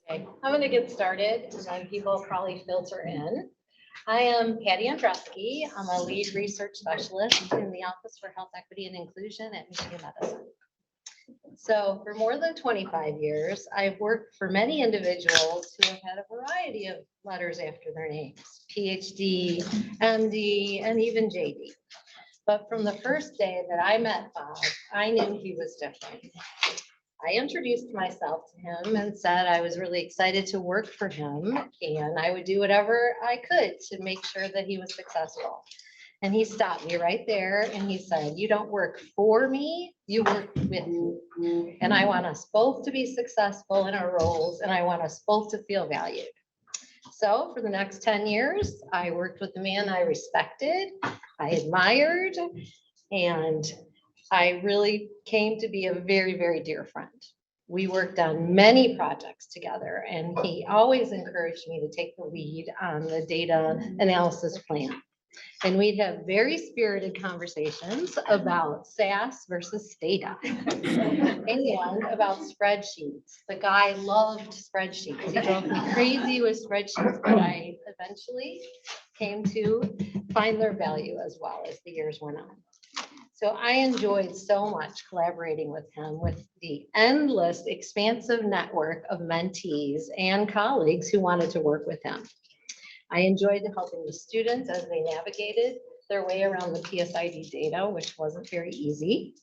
Okay, I'm going to get started and then people probably filter in. I am Patti Andreski. I'm a lead research specialist in the Office for Health Equity and Inclusion at Michigan Medicine. So for more than 25 years, I've worked for many individuals who have had a variety of letters after their names, PhD, MD, and even JD. But from the first day that I met Bob, I knew he was different. I introduced myself to him and said I was really excited to work for him and I would do whatever I could to make sure that he was successful. And he stopped me right there and he said, "You don't work for me, you work with me. And I want us both to be successful in our roles and I want us both to feel valued." So for the next 10 years, I worked with a man I respected, I admired, and I really came to be a very, very dear friend. We worked on many projects together, and he always encouraged me to take the lead on the data analysis plan. And we'd have very spirited conversations about SAS versus data and about spreadsheets. The guy loved spreadsheets. He drove me crazy with spreadsheets, but I eventually came to find their value as well as the years went on. So I enjoyed so much collaborating with him, with the endless, expansive network of mentees and colleagues who wanted to work with him. I enjoyed helping the students as they navigated their way around the PSID data, which wasn't very easy.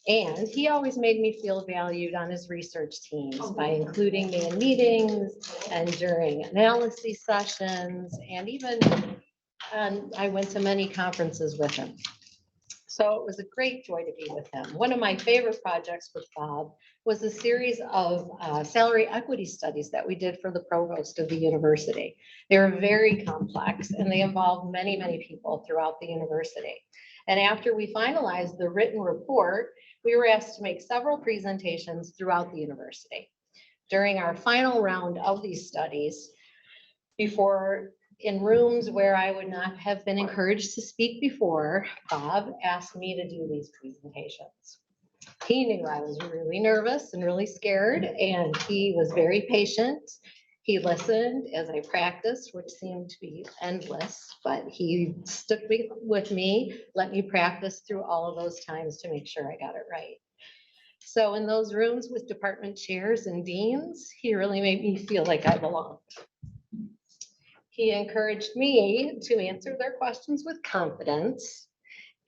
And he always made me feel valued on his research teams by including me in meetings and during analysis sessions, and even I went to many conferences with him. So it was a great joy to be with him. One of my favorite projects with Bob was a series of salary equity studies that we did for the provost of the university. They were very complex and they involved many, many people throughout the university. And after we finalized the written report, we were asked to make several presentations throughout the university. During our final round of these studies, in rooms where I would not have been encouraged to speak before, Bob asked me to do these presentations. He knew I was really nervous and really scared, and he was very patient. He listened as I practiced, which seemed to be endless, but he stuck with me, let me practice through all of those times to make sure I got it right. So in those rooms with department chairs and deans, he really made me feel like I belonged. He encouraged me to answer their questions with confidence,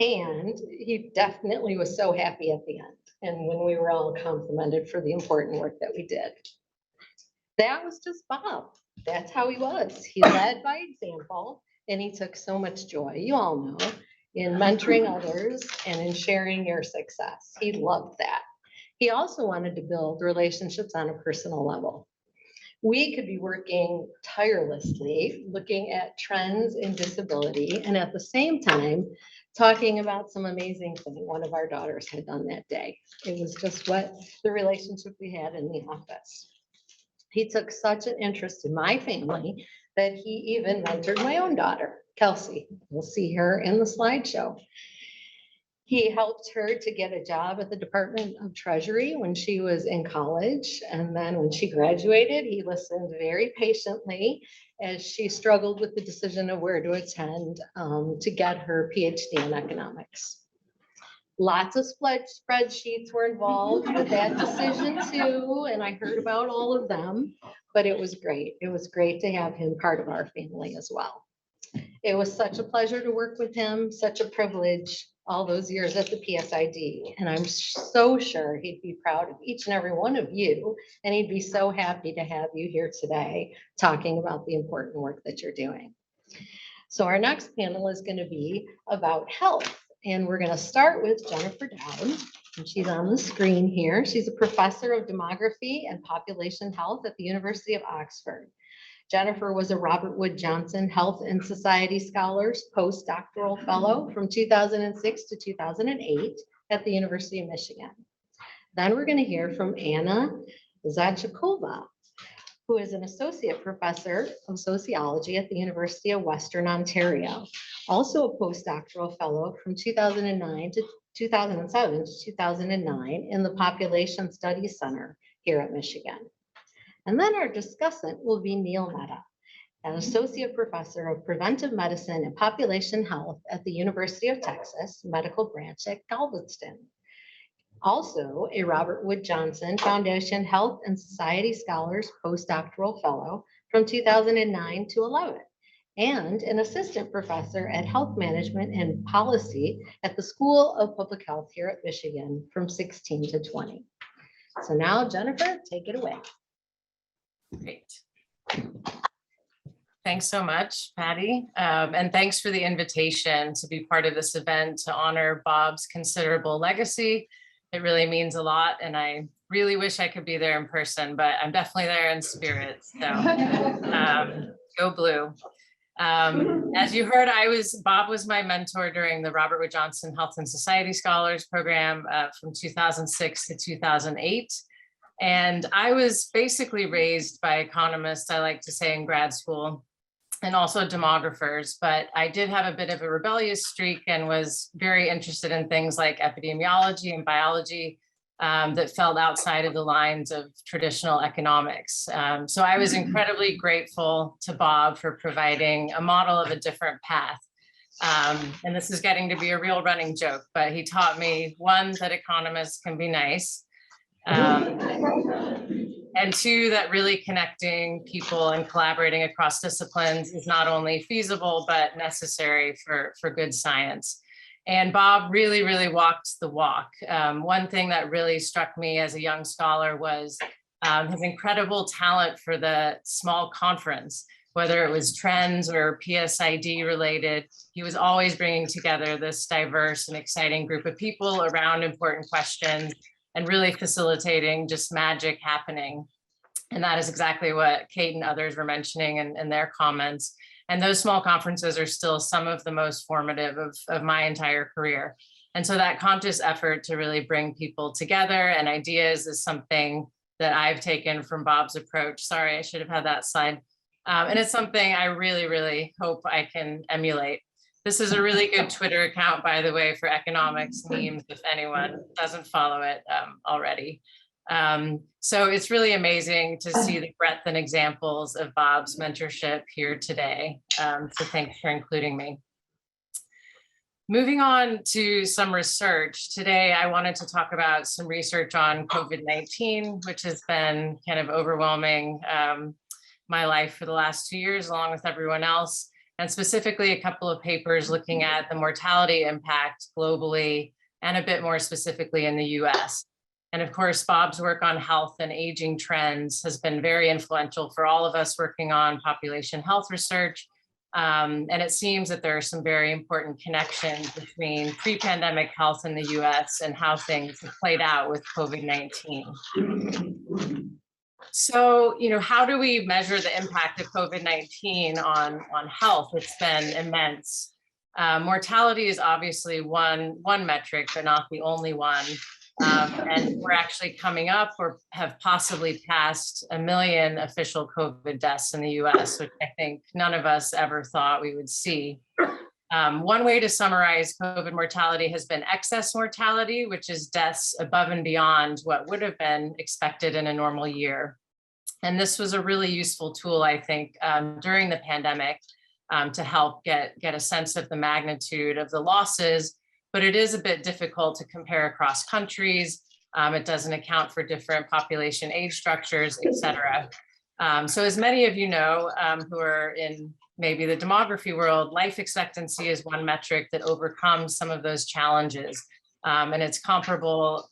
and he definitely was so happy at the end. And when we were all complimented for the important work that we did. That was just Bob. That's how he was. He led by example, and he took so much joy, you all know, in mentoring others and in sharing your success. He loved that. He also wanted to build relationships on a personal level. We could be working tirelessly, looking at trends in disability, and at the same time, talking about some amazing thing one of our daughters had done that day. It was just what the relationship we had in the office. He took such an interest in my family that he even mentored my own daughter, Kelsey. We'll see her in the slideshow. He helped her to get a job at the Department of Treasury when she was in college. And then when she graduated, he listened very patiently as she struggled with the decision of where to attend to get her PhD in economics. Lots of spreadsheets were involved with that decision too, and I heard about all of them, but it was great. It was great to have him part of our family as well. It was such a pleasure to work with him, such a privilege all those years at the PSID. And I'm so sure he'd be proud of each and every one of you. And he'd be so happy to have you here today talking about the important work that you're doing. So our next panel is going to be about health. And we're going to start with Jennifer Dowd. And she's on the screen here. She's a professor of demography and population health at the University of Oxford. Jennifer was a Robert Wood Johnson Health and Society Scholars postdoctoral fellow from 2006 to 2008 at the University of Michigan. Then we're going to hear from Anna Zajacova, who is an associate professor of sociology at the University of Western Ontario, also a postdoctoral fellow from 2007 to 2009 in the Population Studies Center here at Michigan. And then our discussant will be Mehta, an associate professor of preventive medicine and population health at the University of Texas Medical Branch at Galveston. Also, a Robert Wood Johnson Foundation Health and Society Scholars Postdoctoral Fellow from 2009 to 11, and an assistant professor at health management and policy at the School of Public Health here at Michigan from 16 to 20. So now, Jennifer, take it away. Great. Thanks so much, Patti. And thanks for the invitation to be part of this event to honor Bob's considerable legacy. It really means a lot, and I really wish I could be there in person, but I'm definitely there in spirit. So go blue. As you heard, Bob was my mentor during the Robert Wood Johnson Health and Society Scholars Program from 2006 to 2008. And I was basically raised by economists, I like to say, in grad school, and also demographers, but I did have a bit of a rebellious streak and was very interested in things like epidemiology and biology that fell outside of the lines of traditional economics. So I was incredibly grateful to Bob for providing a model of a different path. And this is getting to be a real running joke, but he taught me, one, that economists can be nice, and two, that really connecting people and collaborating across disciplines is not only feasible, but necessary for good science. And Bob really, really walked the walk. One thing that really struck me as a young scholar was his incredible talent for the small conference, whether it was trends or PSID related. He was always bringing together this diverse and exciting group of people around important questions and really facilitating just magic happening. And that is exactly what Kate and others were mentioning in their comments. And those small conferences are still some of the most formative of my entire career. And so that conscious effort to really bring people together and ideas is something that I've taken from Bob's approach. Sorry, I should have had that slide. And it's something I really, really hope I can emulate. This is a really good Twitter account, by the way, for economics memes, if anyone doesn't follow it already. So it's really amazing to see the breadth and examples of Bob's mentorship here today. So thanks for including me. Moving on to some research. Today, I wanted to talk about some research on COVID-19, which has been kind of overwhelming my life for the last 2 years, along with everyone else. And specifically a couple of papers looking at the mortality impact globally and a bit more specifically in the US. And of course, Bob's work on health and aging trends has been very influential for all of us working on population health research. And it seems that there are some very important connections between pre-pandemic health in the US and how things have played out with COVID-19. So, how do we measure the impact of COVID-19 on health? It's been immense. Mortality is obviously one metric, but not the only one. And we're actually coming up or have possibly passed 1 million official COVID deaths in the US, which I think none of us ever thought we would see. One way to summarize COVID mortality has been excess mortality, which is deaths above and beyond what would have been expected in a normal year. And this was a really useful tool, I think, during the pandemic to help get a sense of the magnitude of the losses, but it is a bit difficult to compare across countries. It doesn't account for different population age structures, et cetera. So as many of you know, who are in maybe the demography world, life expectancy is one metric that overcomes some of those challenges. And it's comparable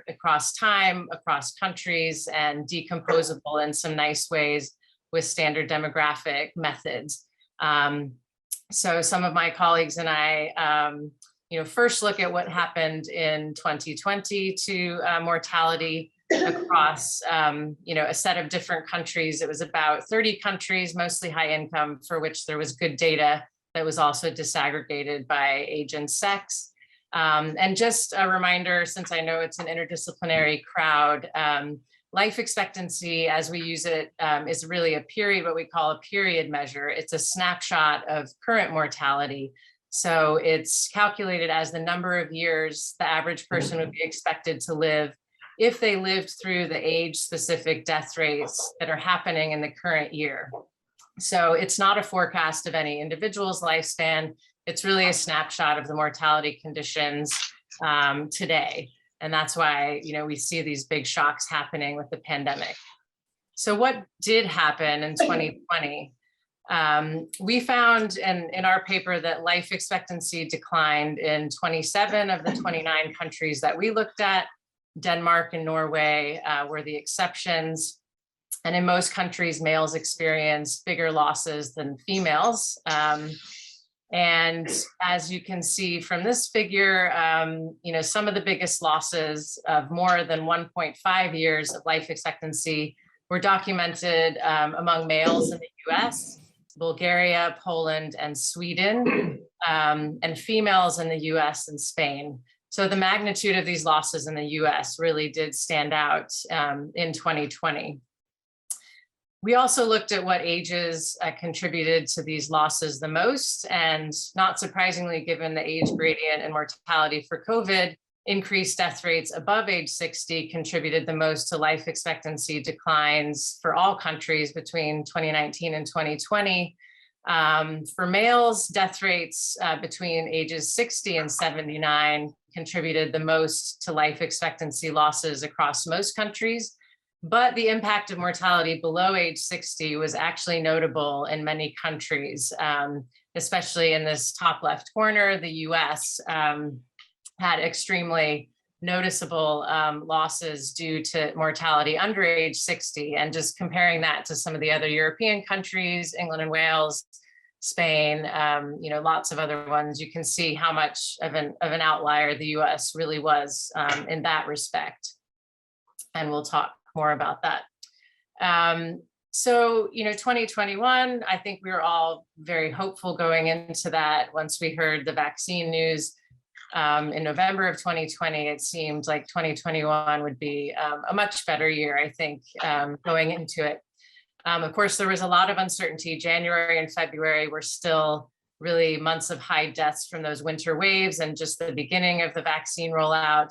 across time, across countries, and decomposable in some nice ways with standard demographic methods. So some of my colleagues and I, first look at what happened in 2020 to mortality across, a set of different countries. It was about 30 countries, mostly high income, for which there was good data that was also disaggregated by age and sex. And just a reminder, since I know it's an interdisciplinary crowd, life expectancy as we use it is really a period, what we call a period measure. It's a snapshot of current mortality. So it's calculated as the number of years the average person would be expected to live if they lived through the age-specific death rates that are happening in the current year. So it's not a forecast of any individual's lifespan. It's really a snapshot of the mortality conditions today. And that's why, we see these big shocks happening with the pandemic. So what did happen in 2020? We found in our paper that life expectancy declined in 27 of the 29 countries that we looked at. Denmark and Norway were the exceptions. And in most countries, males experienced bigger losses than females. And as you can see from this figure, some of the biggest losses of more than 1.5 years of life expectancy were documented among males in the US, Bulgaria, Poland, and Sweden, and females in the US and Spain. So the magnitude of these losses in the US really did stand out in 2020. We also looked at what ages contributed to these losses the most, and not surprisingly, given the age gradient and mortality for COVID, increased death rates above age 60 contributed the most to life expectancy declines for all countries between 2019 and 2020. For males, death rates between ages 60 and 79 contributed the most to life expectancy losses across most countries. But the impact of mortality below age 60 was actually notable in many countries, especially in this top left corner. The US had extremely noticeable losses due to mortality under age 60. And just comparing that to some of the other European countries, England and Wales, Spain, lots of other ones, you can see how much of an outlier the US really was in that respect. And we'll talk more about that. So 2021, I think we were all very hopeful going into that. Once we heard the vaccine news in November of 2020, it seemed like 2021 would be a much better year, I think, going into it. Of course, there was a lot of uncertainty. January and February were still really months of high deaths from those winter waves and just the beginning of the vaccine rollout.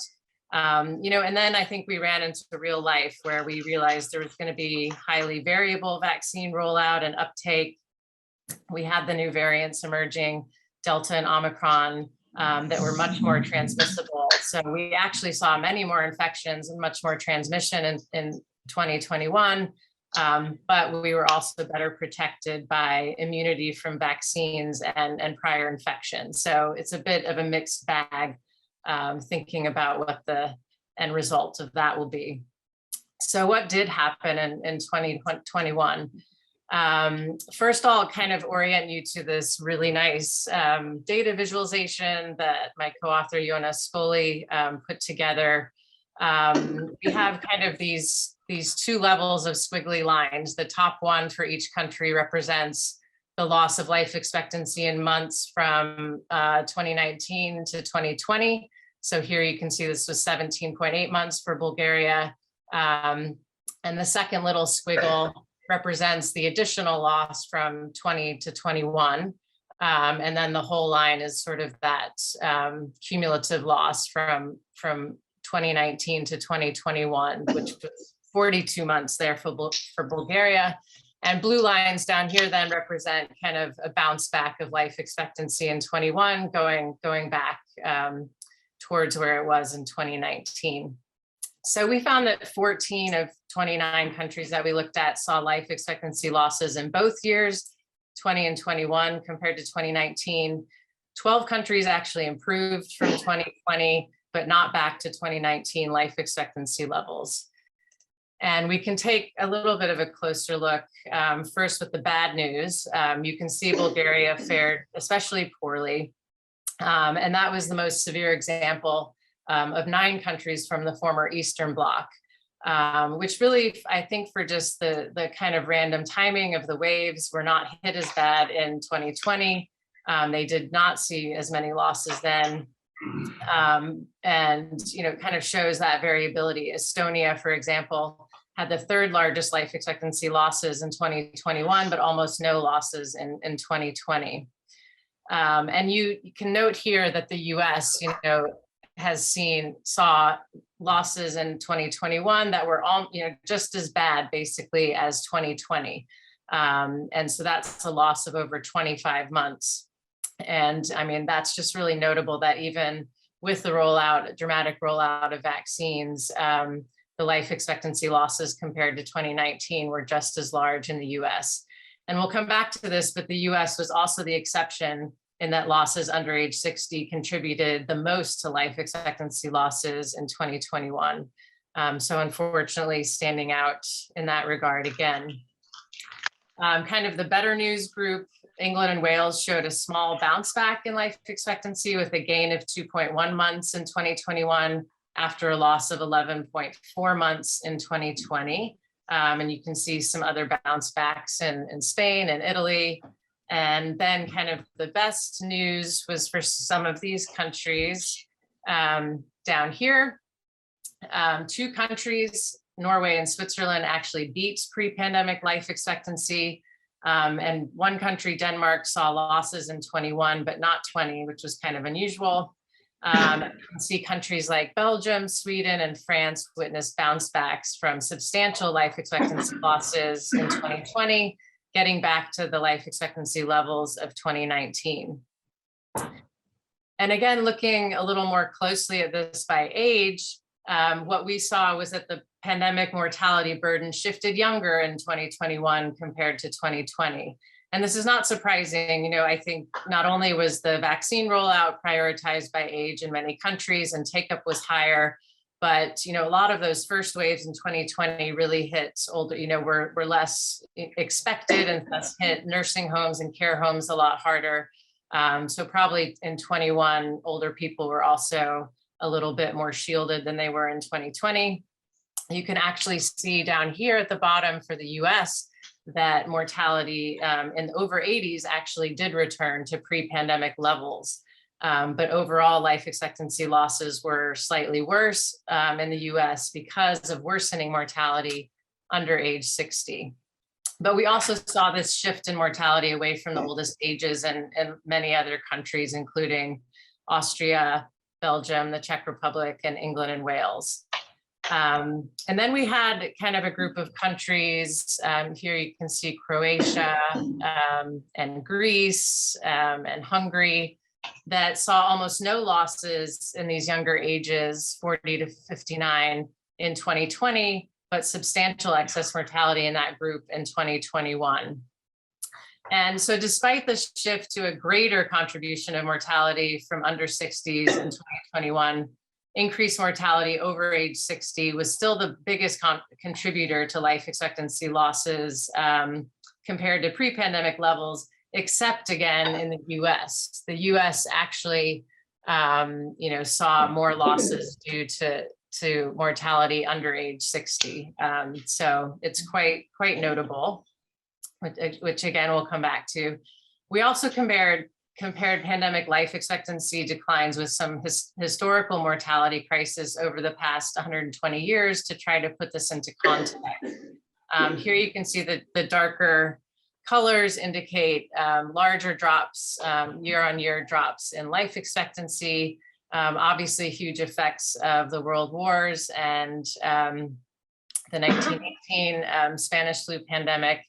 And then I think we ran into real life where we realized there was going to be highly variable vaccine rollout and uptake. We had the new variants emerging, Delta and Omicron, that were much more transmissible. So we actually saw many more infections and much more transmission in 2021. But we were also better protected by immunity from vaccines and prior infections. So it's a bit of a mixed bag. Thinking about what the end result of that will be. So what did happen in 2021? First, I'll kind of orient you to this really nice data visualization that my co-author Jonas Schoeni put together. We have kind of these two levels of squiggly lines. The top one for each country represents the loss of life expectancy in months from 2019 to 2020. So here you can see this was 17.8 months for Bulgaria. And the second little squiggle represents the additional loss from 20 to 21. And then the whole line is sort of that cumulative loss from 2019 to 2021, which was 42 months there for Bulgaria. And blue lines down here then represent kind of a bounce back of life expectancy in 21, going back towards where it was in 2019. So we found that 14 of 29 countries that we looked at saw life expectancy losses in both years, 20 and 21 compared to 2019. 12 countries actually improved from 2020, but not back to 2019 life expectancy levels. And we can take a little bit of a closer look first with the bad news. You can see Bulgaria fared especially poorly. And that was the most severe example of 9 countries from the former Eastern Bloc, which really, I think for just the kind of random timing of the waves, were not hit as bad in 2020. They did not see as many losses then. And, kind of shows that variability. Estonia, for example, had the 3rd largest life expectancy losses in 2021, but almost no losses in 2020. And you can note here that the US, saw losses in 2021 that were all, just as bad basically as 2020. And so that's a loss of over 25 months. And I mean, that's just really notable that even with the dramatic rollout of vaccines, the life expectancy losses compared to 2019 were just as large in the US. And we'll come back to this, but the US was also the exception in that losses under age 60 contributed the most to life expectancy losses in 2021. So unfortunately, standing out in that regard again. Kind of the better news group, England and Wales showed a small bounce back in life expectancy with a gain of 2.1 months in 2021 after a loss of 11.4 months in 2020. And you can see some other bounce backs in Spain and Italy. And then kind of the best news was for some of these countries down here. 2 countries, Norway and Switzerland, actually beat pre-pandemic life expectancy. And one country, Denmark, saw losses in 21, but not 20, which was kind of unusual. You can see countries like Belgium, Sweden, and France witnessed bounce backs from substantial life expectancy losses in 2020, getting back to the life expectancy levels of 2019. And again, looking a little more closely at this by age, what we saw was that the pandemic mortality burden shifted younger in 2021 compared to 2020. And this is not surprising. I think not only was the vaccine rollout prioritized by age in many countries and take-up was higher, but a lot of those first waves in 2020 really hit older, were less expected and thus hit nursing homes and care homes a lot harder. So probably in 21, older people were also a little bit more shielded than they were in 2020. You can actually see down here at the bottom for the US that mortality in over 80s actually did return to pre-pandemic levels. But overall life expectancy losses were slightly worse in the US because of worsening mortality under age 60. But we also saw this shift in mortality away from the oldest ages in many other countries, including Austria, Belgium, the Czech Republic, and England and Wales. And then we had kind of a group of countries. Here you can see Croatia and Greece and Hungary that saw almost no losses in these younger ages, 40 to 59 in 2020, but substantial excess mortality in that group in 2021. And so despite the shift to a greater contribution of mortality from under 60s in 2021, increased mortality over age 60 was still the biggest contributor to life expectancy losses compared to pre-pandemic levels, except again in the US. The US actually saw more losses due to mortality under age 60. So it's quite notable, which again, we'll come back to. We also compared pandemic life expectancy declines with some historical mortality crisis over the past 120 years to try to put this into context. Here you can see that the darker colors indicate larger drops, year-on-year drops in life expectancy, obviously huge effects of the world wars and the 1918 Spanish flu pandemic.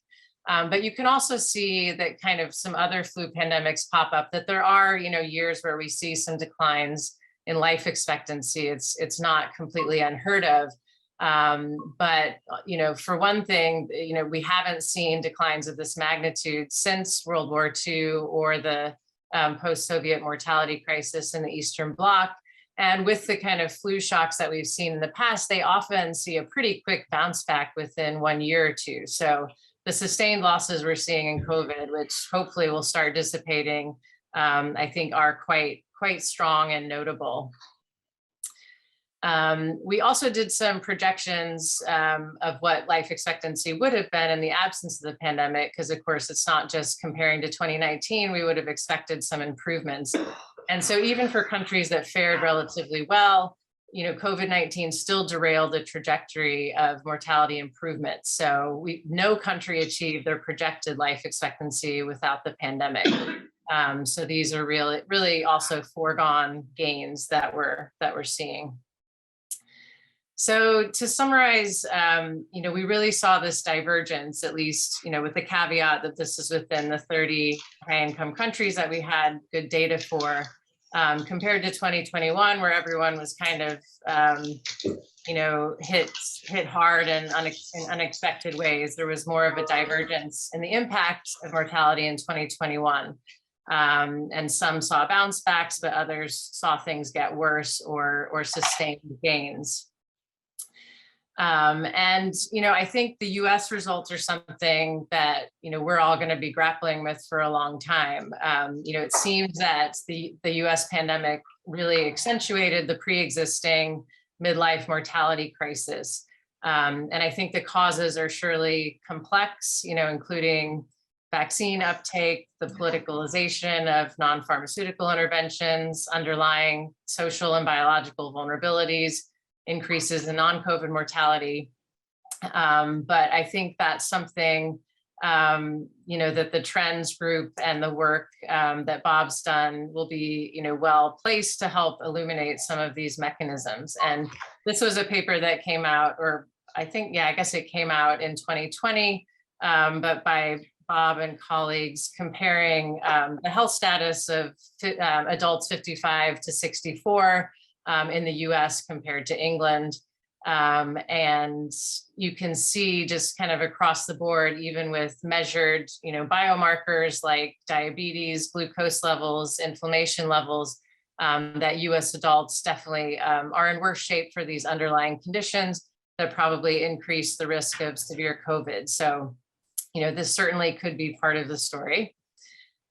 But you can also see that kind of some other flu pandemics pop up, that there are, years where we see some declines in life expectancy. It's not completely unheard of. But, for one thing, we haven't seen declines of this magnitude since World War II or the post-Soviet mortality crisis in the Eastern Bloc. And with the kind of flu shocks that we've seen in the past, they often see a pretty quick bounce back within 1 year or two. So the sustained losses we're seeing in COVID, which hopefully will start dissipating, I think are quite strong and notable. We also did some projections of what life expectancy would have been in the absence of the pandemic, because of course it's not just comparing to 2019, we would have expected some improvements. And so even for countries that fared relatively well, COVID-19 still derailed the trajectory of mortality improvement. So no country achieved their projected life expectancy without the pandemic. So these are really also foregone gains that we're seeing. So to summarize, we really saw this divergence, at least, with the caveat that this is within the 30 high-income countries that we had good data for, compared to 2021, where everyone was kind of, hit hard and in unexpected ways. There was more of a divergence in the impact of mortality in 2021. And some saw bounce backs, but others saw things get worse or sustained gains. I think the US results are something that, we're all going to be grappling with for a long time. It seems that the US pandemic really accentuated the pre-existing midlife mortality crisis. And I think the causes are surely complex, including vaccine uptake, the politicalization of non-pharmaceutical interventions, underlying social and biological vulnerabilities, increases in non-COVID mortality. But I think that's something, that the trends group and the work that Bob's done will be, well placed to help illuminate some of these mechanisms. And this was a paper that came out, or I guess it came out in 2020, but by Bob and colleagues comparing the health status of adults 55 to 64 in the US compared to England. And you can see just kind of across the board, even with measured, biomarkers like diabetes, glucose levels, inflammation levels, that US adults definitely are in worse shape for these underlying conditions that probably increase the risk of severe COVID. So, this certainly could be part of the story.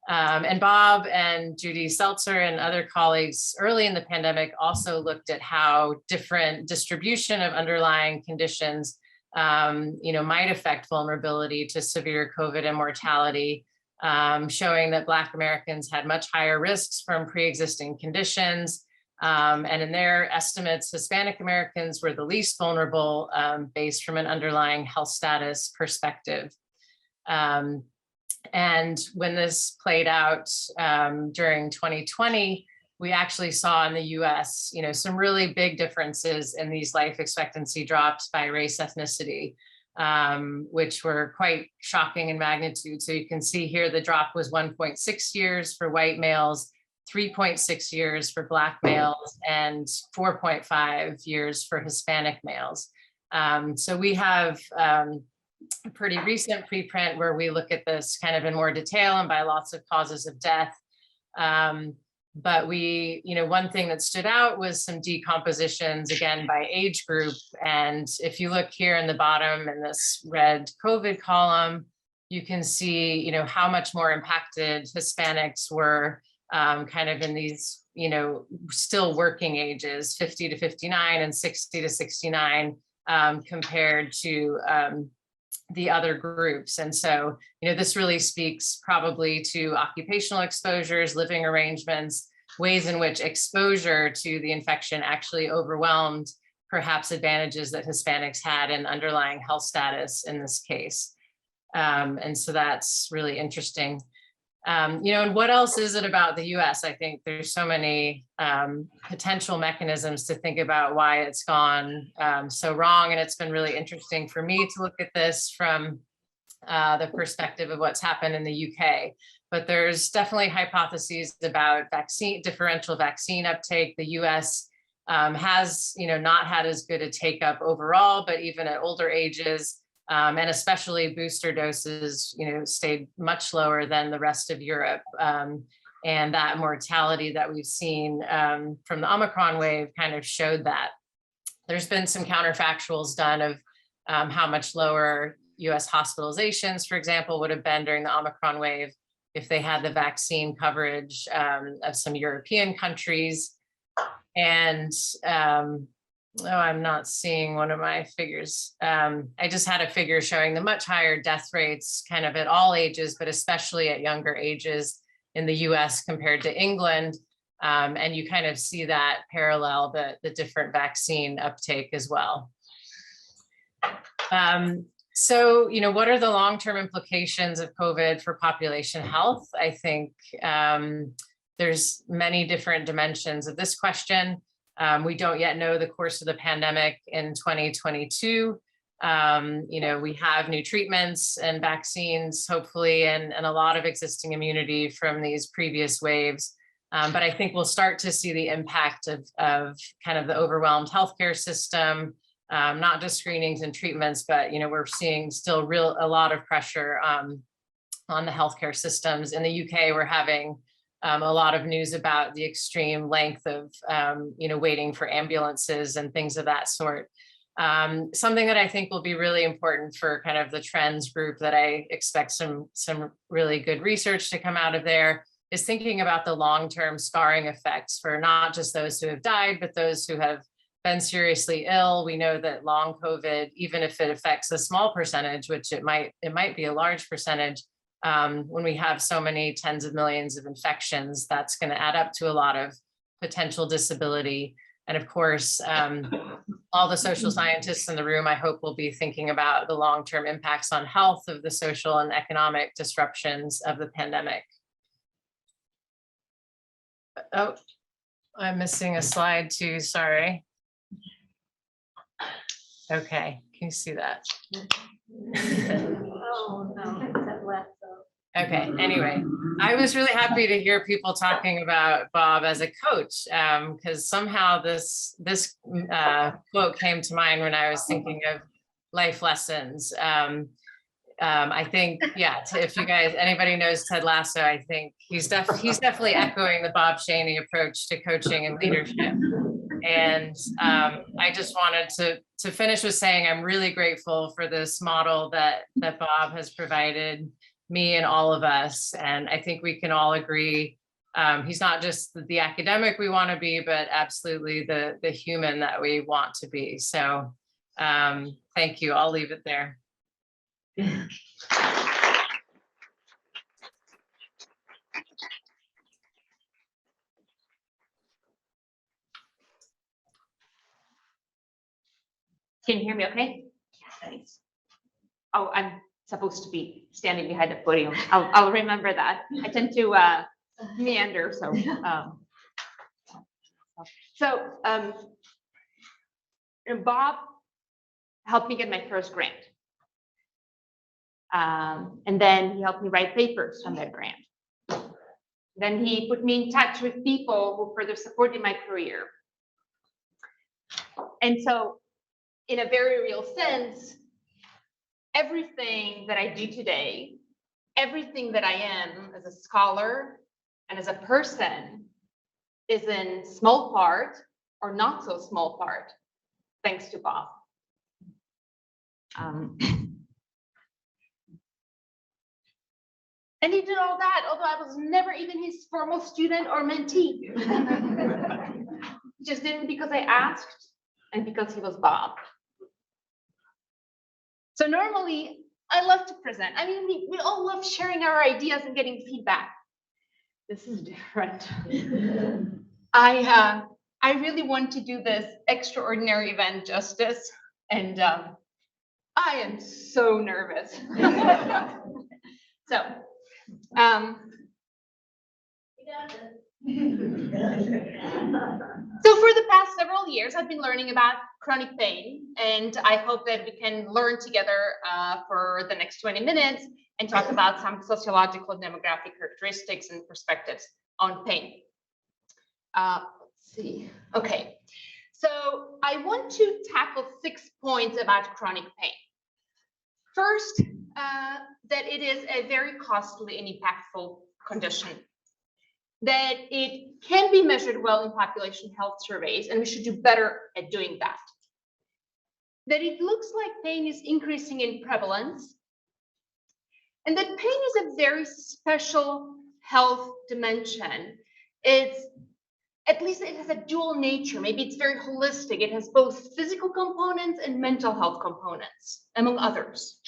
And Bob and Judy Seltzer and other colleagues early in the pandemic also looked at how different distribution of underlying conditions, might affect vulnerability to severe COVID and mortality, showing that Black Americans had much higher risks from pre-existing conditions. And in their estimates, Hispanic Americans were the least vulnerable based from an underlying health status perspective. And when this played out during 2020, we actually saw in the US, some really big differences in these life expectancy drops by race ethnicity, which were quite shocking in magnitude. So you can see here the drop was 1.6 years for white males, 3.6 years for Black males, and 4.5 years for Hispanic males. So we have a pretty recent preprint where we look at this kind of in more detail and by lots of causes of death. But one thing that stood out was some decompositions, again, by age group. And if you look here in the bottom in this red COVID column, you can see, how much more impacted Hispanics were kind of in these, still working ages, 50 to 59 and 60 to 69, compared to the other groups. And so, this really speaks probably to occupational exposures, living arrangements, ways in which exposure to the infection actually overwhelmed perhaps advantages that Hispanics had in underlying health status in this case. And so that's really interesting. And what else is it about the US? I think there's so many potential mechanisms to think about why it's gone so wrong. And it's been really interesting for me to look at this from the perspective of what's happened in the UK. But there's definitely hypotheses about differential vaccine uptake. The US has, not had as good a take up overall, but even at older ages, and especially booster doses, stayed much lower than the rest of Europe. And that mortality that we've seen from the Omicron wave kind of showed that. There's been some counterfactuals done of how much lower US hospitalizations, for example, would have been during the Omicron wave if they had the vaccine coverage of some European countries. And I'm not seeing one of my figures. I just had a figure showing the much higher death rates kind of at all ages, but especially at younger ages in the US compared to England. And you kind of see that parallel the different vaccine uptake as well. So, what are the long-term implications of COVID for population health? I think there's many different dimensions of this question. We don't yet know the course of the pandemic in 2022. We have new treatments and vaccines, hopefully, and a lot of existing immunity from these previous waves. But I think we'll start to see the impact of kind of the overwhelmed healthcare system, not just screenings and treatments, but we're seeing still a lot of pressure on the healthcare systems. In the UK, we're having a lot of news about the extreme length of waiting for ambulances and things of that sort. Something that I think will be really important for kind of the trends group that I expect some really good research to come out of there is thinking about the long-term scarring effects for not just those who have died, but those who have been seriously ill. We know that long COVID, even if it affects a small percentage, which it might be a large percentage, when we have so many tens of millions of infections, that's going to add up to a lot of potential disability. And of course, all the social scientists in the room, I hope, will be thinking about the long-term impacts on health of the social and economic disruptions of the pandemic. Oh, I'm missing a slide too, sorry. Okay, can you see that? Oh, no, Lasso. Okay, anyway, I was really happy to hear people talking about Bob as a coach, because somehow this quote came to mind when I was thinking of life lessons. I think, yeah, if anybody knows Ted Lasso, I think he's definitely echoing the Bob Schoeni approach to coaching and leadership. And I just wanted to finish with saying I'm really grateful for this model that Bob has provided me and all of us. And I think we can all agree he's not just the academic we want to be, but absolutely the human that we want to be. So thank you. I'll leave it there. Can you hear me okay? Thanks. Oh, I'm supposed to be standing behind the podium. I'll remember that. I tend to meander, so. Bob helped me get my first grant. And then he helped me write papers on that grant. Then he put me in touch with people who further supported my career. And so, in a very real sense, everything that I do today, everything that I am as a scholar and as a person is in small part or not so small part, thanks to Bob. And he did all that, although I was never even his formal student or mentee. He just did it because I asked and because he was Bob. So normally, I love to present. I mean, we all love sharing our ideas and getting feedback. This is different. I really want to do this extraordinary event justice, and I am so nervous. So, so for the past several years, I've been learning about chronic pain, and I hope that we can learn together for the next 20 minutes and talk about some sociological and demographic characteristics and perspectives on pain. Let's see. Okay, so I want to tackle 6 points about chronic pain. First, that it is a very costly and impactful condition, that it can be measured well in population health surveys, and we should do better at doing that. That it looks like pain is increasing in prevalence, and that pain is a very special health dimension. At least it has a dual nature. Maybe it's very holistic. It has both physical components and mental health components, among others.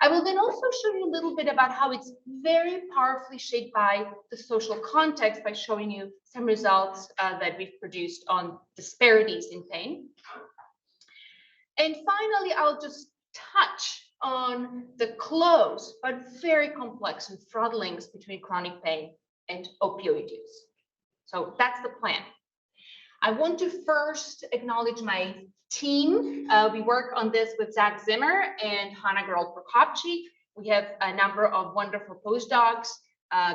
I will then also show you a little bit about how it's very powerfully shaped by the social context by showing you some results that we've produced on disparities in pain. And finally, I'll just touch on the close but very complex and fraught links between chronic pain and opioid use. So that's the plan. I want to first acknowledge my team. We work on this with Zach Zimmer and Hannah Gerald-Prokopczyk. We have a number of wonderful postdocs,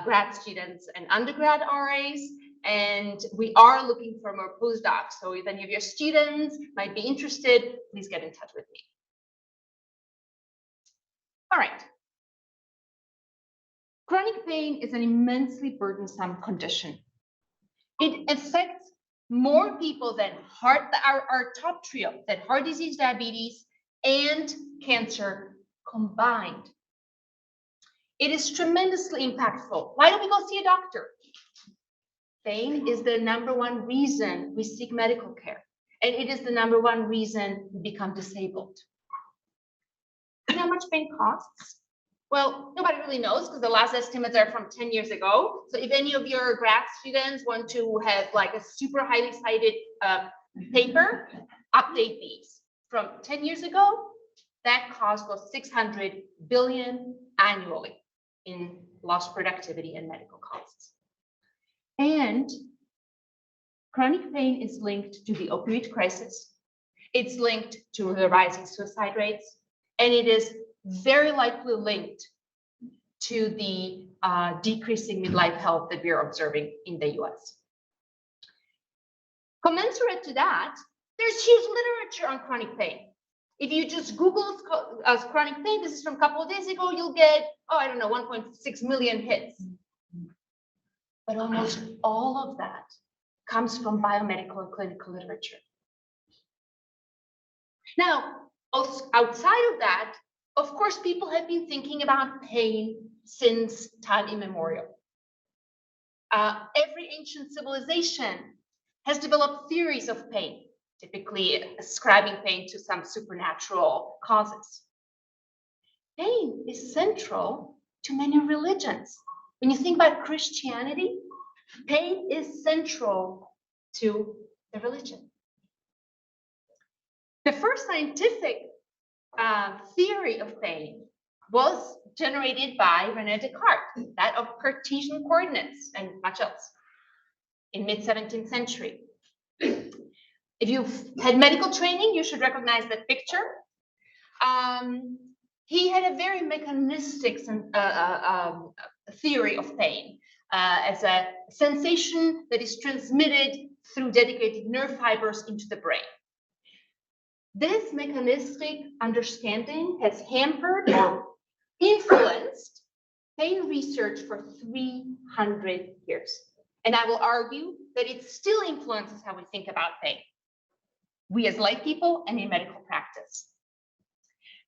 grad students and undergrad RAs, and we are looking for more postdocs. So if any of your students might be interested, please get in touch with me. All right. Chronic pain is an immensely burdensome condition. It affects more people than our top trio, than heart disease, diabetes, and cancer combined. It is tremendously impactful. Why don't we go see a doctor? Pain is the #1 reason we seek medical care, and it is the #1 reason we become disabled. You know how much pain costs? Well, nobody really knows because the last estimates are from 10 years ago. So if any of your grad students want to have like a super highly cited paper, update these. From 10 years ago, that cost was 600 billion annually in lost productivity and medical costs. And chronic pain is linked to the opioid crisis. It's linked to the rising suicide rates, and it is very likely linked to the decreasing midlife health that we're observing in the US. Commensurate to that, there's huge literature on chronic pain. If you just Google chronic pain, this is from a couple of days ago, you'll get, 1.6 million hits. But almost all of that comes from biomedical and clinical literature. Now, outside of that, of course, people have been thinking about pain since time immemorial. Every ancient civilization has developed theories of pain, typically ascribing pain to some supernatural causes. Pain is central to many religions. When you think about Christianity, pain is central to the religion. The first scientific theory of pain was generated by René Descartes, that of Cartesian coordinates and much else, in mid-17th century. If you've had medical training, you should recognize that picture. He had a very mechanistic theory of pain as a sensation that is transmitted through dedicated nerve fibers into the brain. This mechanistic understanding has hampered or influenced pain research for 300 years. And I will argue that it still influences how we think about pain, we as lay people and in medical practice.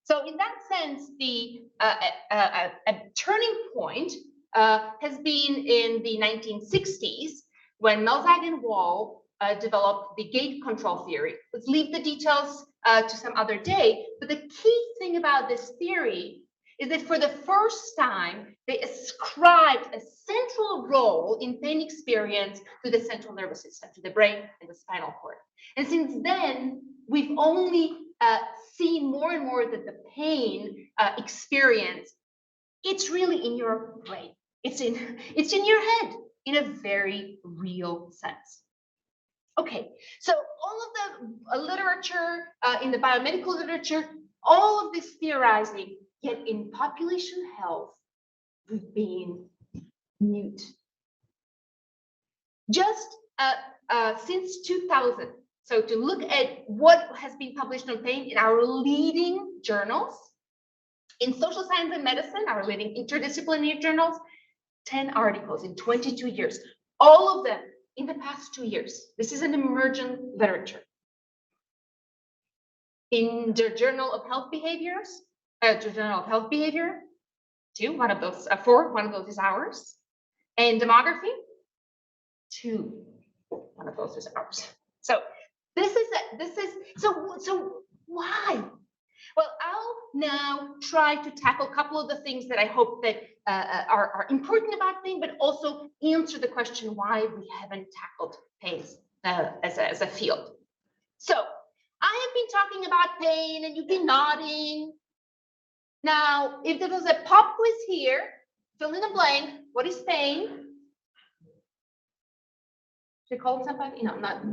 So in that sense, a turning point has been in the 1960s when Melzig and Wall developed the gate control theory. Let's leave the details to some other day, but the key thing about this theory is that for the first time, they ascribed a central role in pain experience to the central nervous system, to the brain and the spinal cord. And since then, we've only seen more and more that the pain experience, it's really in your brain. It's in your head in a very real sense. Okay, so all of the literature, in the biomedical literature, all of this theorizing, yet in population health, we've been mute. Just since 2000, so to look at what has been published on pain in our leading journals, in social science and medicine, our leading interdisciplinary journals, 10 articles in 22 years, all of them in the past 2 years. This is an emergent literature. In the Journal of Health Behaviors, Journal of Health Behavior, 2, one of those, 4, one of those is ours. And Demography, 2, one of those is ours. So so why? Well, I'll now try to tackle a couple of the things that I hope that are important about pain, but also answer the question why we haven't tackled pain as a field. So I have been talking about pain and you've been nodding. Now, if there was a pop quiz here, fill in the blank, what is pain? Should I call somebody? No, not.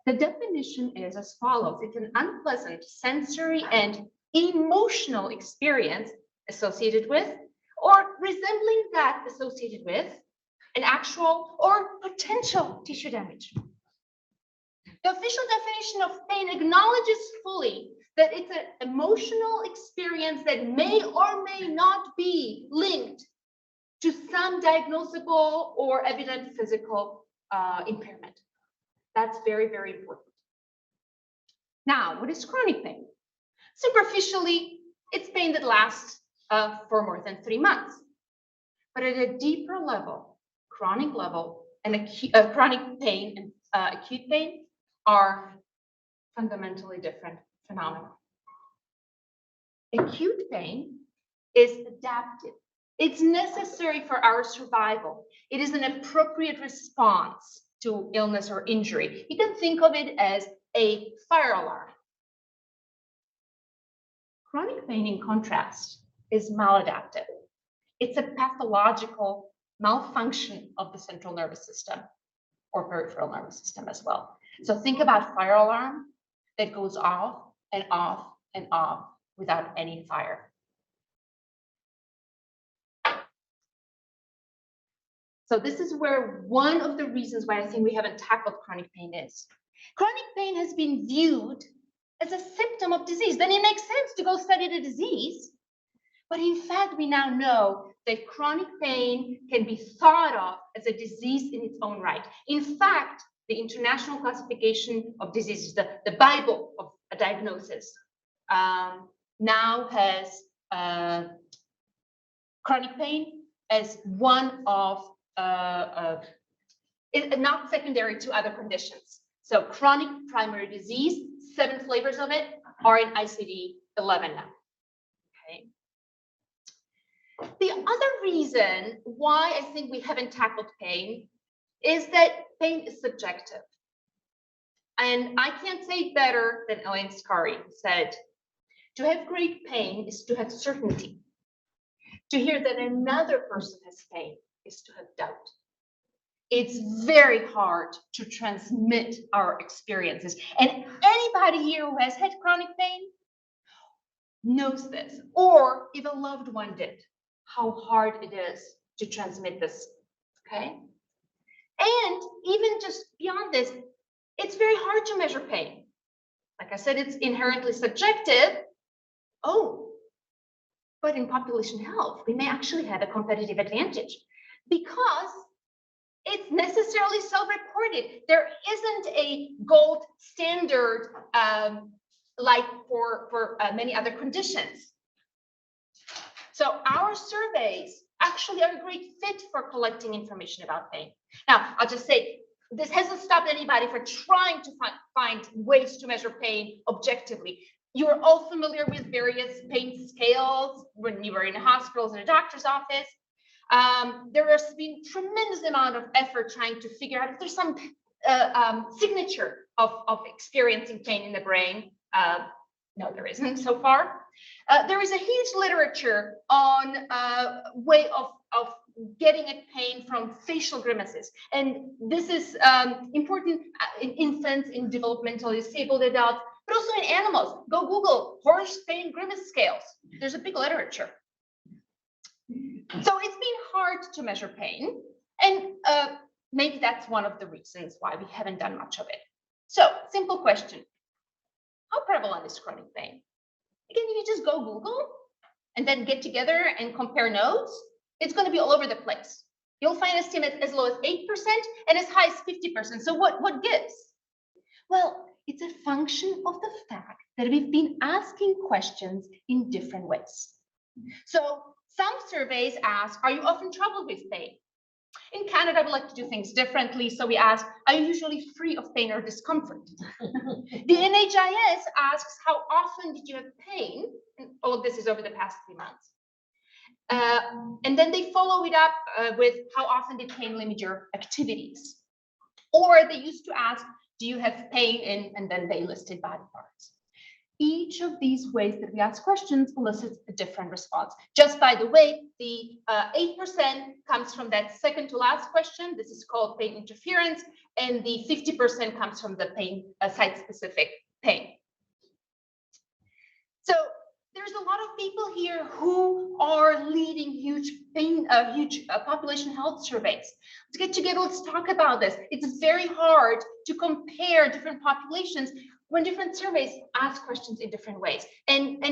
The definition is as follows. It's an unpleasant sensory and emotional experience associated with or resembling that associated with an actual or potential tissue damage. The official definition of pain acknowledges fully that it's an emotional experience that may or may not be linked to some diagnosable or evident physical impairment. That's very, very important. Now, what is chronic pain? Superficially, it's pain that lasts for more than 3 months. But at a deeper level, chronic level, and chronic pain and acute pain are fundamentally different phenomena. Acute pain is adaptive. It's necessary for our survival. It is an appropriate response to illness or injury. You can think of it as a fire alarm. Chronic pain, in contrast, is maladaptive. It's a pathological malfunction of the central nervous system or peripheral nervous system as well. So think about fire alarm that goes off and off and off without any fire. So this is where one of the reasons why I think we haven't tackled chronic pain is. Chronic pain has been viewed as a symptom of disease. Then it makes sense to go study the disease. But in fact, we now know that chronic pain can be thought of as a disease in its own right. In fact, the International Classification of Diseases, the Bible of a diagnosis, now has chronic pain as one of not secondary to other conditions. So chronic primary disease, 7 flavors of it are in ICD-11 now. Okay. The other reason why I think we haven't tackled pain is that pain is subjective. And I can't say it better than Elaine Scarry said, to have great pain is to have certainty. To hear that another person has pain is to have doubt. It's very hard to transmit our experiences. And anybody here who has had chronic pain knows this, or if a loved one did, how hard it is to transmit this, okay? And even just beyond this, it's very hard to measure pain. Like I said, it's inherently subjective. Oh, but in population health, we may actually have a competitive advantage because it's necessarily self-reported. There isn't a gold standard like for many other conditions. So our surveys actually are a great fit for collecting information about pain. Now, I'll just say, this hasn't stopped anybody from trying to find ways to measure pain objectively. You're all familiar with various pain scales when you were in hospitals and a doctor's office. There has been tremendous amount of effort trying to figure out if there's some signature of experiencing pain in the brain. No, there isn't so far. There is a huge literature on way of getting at pain from facial grimaces. And this is important in infants, in developmentally disabled adults, but also in animals. Go Google horse pain grimace scales. There's a big literature. So it's been hard to measure pain. And maybe that's one of the reasons why we haven't done much of it. So, simple question. How prevalent is chronic pain? Again, if you just go Google and then get together and compare notes, it's going to be all over the place. You'll find estimates as low as 8% and as high as 50%. So what gives? Well, it's a function of the fact that we've been asking questions in different ways. So some surveys ask, are you often troubled with pain? In Canada, we like to do things differently. So we ask, are you usually free of pain or discomfort? The NHIS asks, how often did you have pain? And all of this is over the past 3 months. And then they follow it up with how often did pain limit your activities? Or they used to ask, do you have pain in, and then they listed body parts. each of these ways that we ask questions elicits a different response. Just by the way, the 8% comes from that second to last question. This is called pain interference, and the 50% comes from the pain site-specific pain. So there's a lot of people here who are leading huge population health surveys. Let's get together, let's talk about this. It's very hard to compare different populations when different surveys ask questions in different ways. And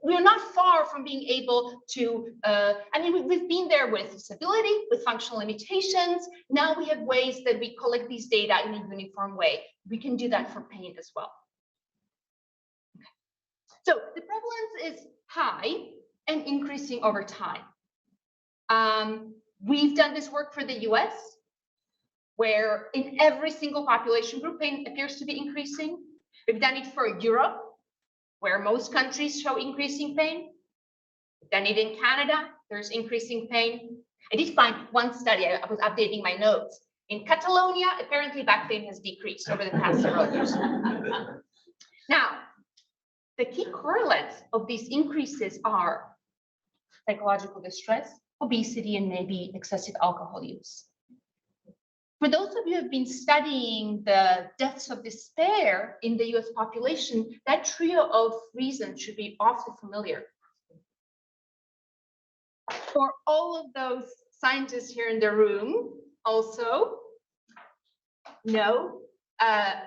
we're not far from being able to, I mean, we've been there with disability, with functional limitations. Now we have ways that we collect these data in a uniform way. We can do that for pain as well. So the prevalence is high and increasing over time. We've done this work for the US, where in every single population group, pain appears to be increasing. We've done it for Europe, where most countries show increasing pain. We've done it in Canada, there's increasing pain. I did find one study, I was updating my notes. In Catalonia, apparently back pain has decreased over the past several years. Now, the key correlates of these increases are psychological distress, obesity, and maybe excessive alcohol use. For those of you who have been studying the deaths of despair in the US population, that trio of reasons should be awfully familiar. For all of those scientists here in the room, also, no.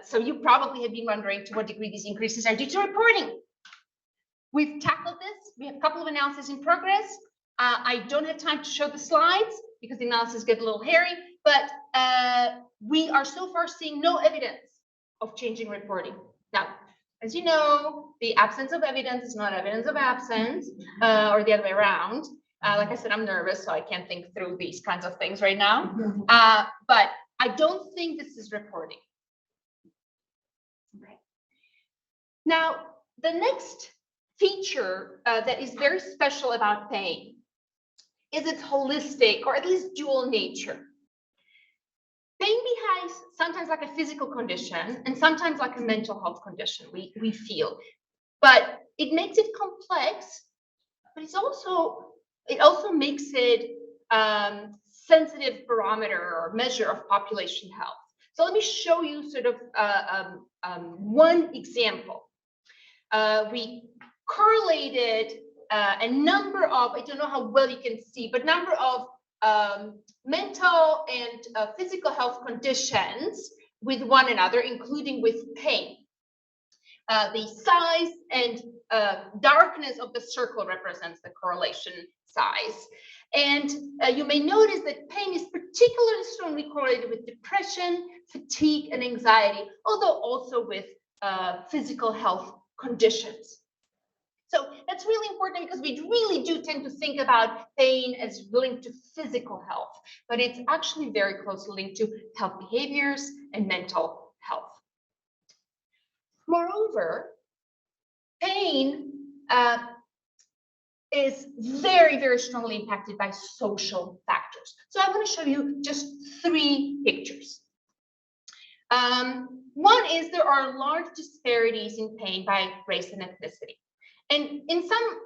So you probably have been wondering to what degree these increases are due to reporting. We've tackled this. We have a couple of analyses in progress. I don't have time to show the slides because the analysis get a little hairy, but we are so far seeing no evidence of changing reporting. Now, as you know, the absence of evidence is not evidence of absence, or the other way around. Like I said, I'm nervous, so I can't think through these kinds of things right now. But I don't think this is reporting. Okay. Now, the next feature that is very special about pain is its holistic, or at least dual nature. Pain behaves sometimes like a physical condition and sometimes like a mental health condition, we feel. But it makes it complex, but it also makes it sensitive barometer or measure of population health. So let me show you sort of one example. We correlated a number of, I don't know how well you can see, but number of mental and physical health conditions with one another, including with pain. The size and darkness of the circle represents the correlation size. And you may notice that pain is particularly strongly correlated with depression, fatigue, and anxiety, although also with physical health conditions. So that's really important because we really do tend to think about pain as linked to physical health, but it's actually very closely linked to health behaviors and mental health. Moreover, pain is very, very strongly impacted by social factors. So I'm going to show you just 3 pictures. One is there are large disparities in pain by race and ethnicity. And in some